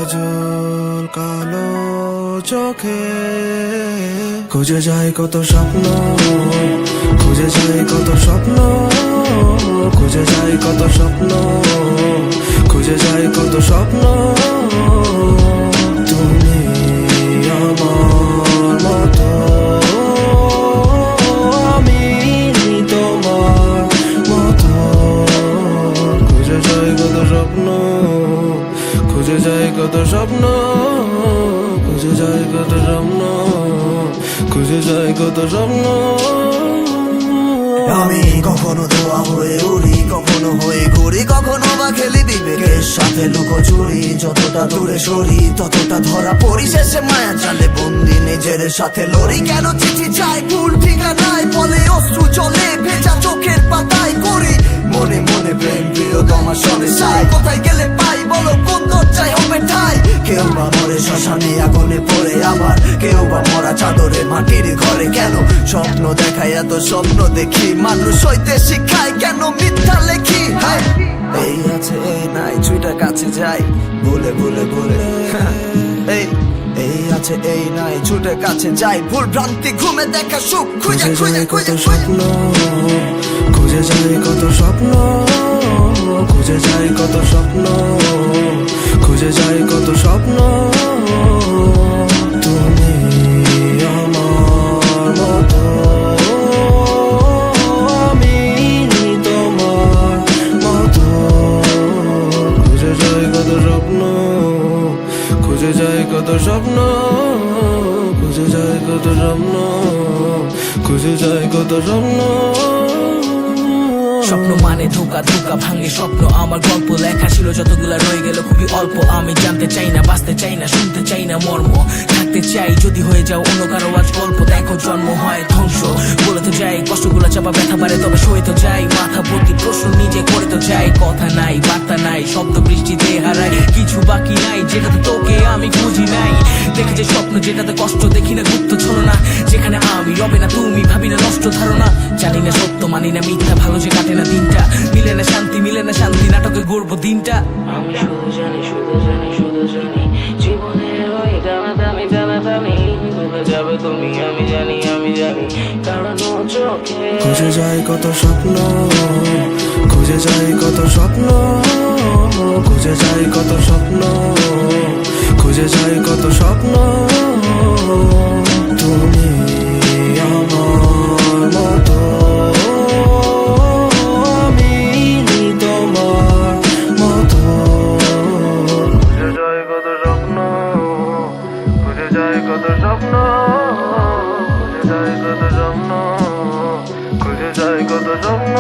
কাজল কালো চোখে খুঁজে যায় কত স্বপ্ন, খুঁজে যায় কত স্বপ্ন, খুঁজে যায় কত স্বপ্ন, খুঁজে যায় কত স্বপ্ন। তুমি আমার মতো, আমি তোমার মতো, খুঁজে যায় কত স্বপ্ন, খুঁজে যায় কত স্বপ্ন, খুঁজে যায় কত স্বপ্ন, খুঁজে যায় কত স্বপ্ন। আমি কখনো ধোয়া হয়ে উড়ি, কখনো হয়ে ঘুরি, কখনো বা খেলি বিবেকের সাথে লুকোচুরি। যতটা দূরে সরি ততটা ধরা পড়ি, শেষে মায়া জালে বন্দি নিজের সাথে লড়ি। কেন চিঠি চাই ভুল ঠিকানায়, বলে অশ্রু চলে ভেজা চোখের পাতায় করি। মনে মনে প্রেম প্রিয়তমা সবে চাই, কোথায় গেলে পাই বলো কোন দরজায় হবে ঠাই। কেউ বা মরে শ্মশানে আগুনে পড়ে, আবার কেউ বা মরা চাদরে মাটির ঘরে। কেন স্বপ্ন দেখায় এত স্বপ্ন দেখি, মানুষ হইতে শিখায় কেন মিথ্যা লেখি। এই আছে এই নাই ছুইটা কাছে যাই ভুলে ভুলে ভুলে। এই আছে এই নাই ছুটে কাছে যাই, ভুল ভ্রান্তি ঘুমে দেখা সুখ খুঁজে খুঁজে খুঁজে স্বপ্ন, খুঁজে যায় কত স্বপ্ন, খুঁজে যায় কত স্বপ্ন, খুঁজে যায় কত স্বপ্ন। তুমি আমার মতো, আমি তোমার মতো, খুঁজে যায় কত স্বপ্ন, খুঁজে যায় কত স্বপ্ন, খুঁজে যায় কত স্বপ্ন, খুঁজে যায় কত স্বপ্ন। স্বপ্ন মানে ধোকা, ধোকা ভাঙে স্বপ্ন। আমার গল্প লেখা ছিল যতগুলা রয়ে গেল খুবই অল্প। আমি জানতে চাই না, বাঁচতে চাই না, শুনতে চাই না মর্ম। থাকতে চাই যদি হয়ে যাও অন্য কারো আজ গল্প। দেখো জন্ম হয় ধ্বংস, বলে তো যাই কষ্টগুলা চাপা ব্যথা বাড়ে, তবে সয়ে তো যাই। মাথা ভর্তি প্রশ্ন নিজে করে তো যাই, কথা নাই বার্তা নাই, শব্দ বৃষ্টিতে হারাই। কিছু বাকি নাই যেটাতে তোকে আমি খুঁজি নাই। দেখে যে স্বপ্ন যেটাতে কষ্ট দেখি না গুপ্ত ছলনা, যেখানে আমি রবে না তুমি ভাবি না নষ্ট ধারণা। জানি না সত্য মানি না মিথ্যা, ভালো যে কাটে না দিনটা, মিলে না শান্তি মিলে না শান্তি, নাটকে গড়ব দিনটা। আমি শুধু জানি শুধু জানি শুধু জানি, জীবনের ওই টানাটানি টানাটানি ডুবে যাবে তুমি, আমি জানি আমি জানি। কারণ চোখে খুঁজে যায় কত স্বপ্ন, খুঁজে যায় কত স্বপ্ন, খুঁজে যায় কত স্বপ্ন, খুঁজে যায় কত স্বপ্ন। তুমি আমার মতো, আমি তোমার মতো, খুঁজে যায় কত স্বপ্ন, খুঁজে যায় কত স্বপ্ন, খুঁজে যায় কত স্বপ্ন, খুঁজে যায় কত স্বপ্ন।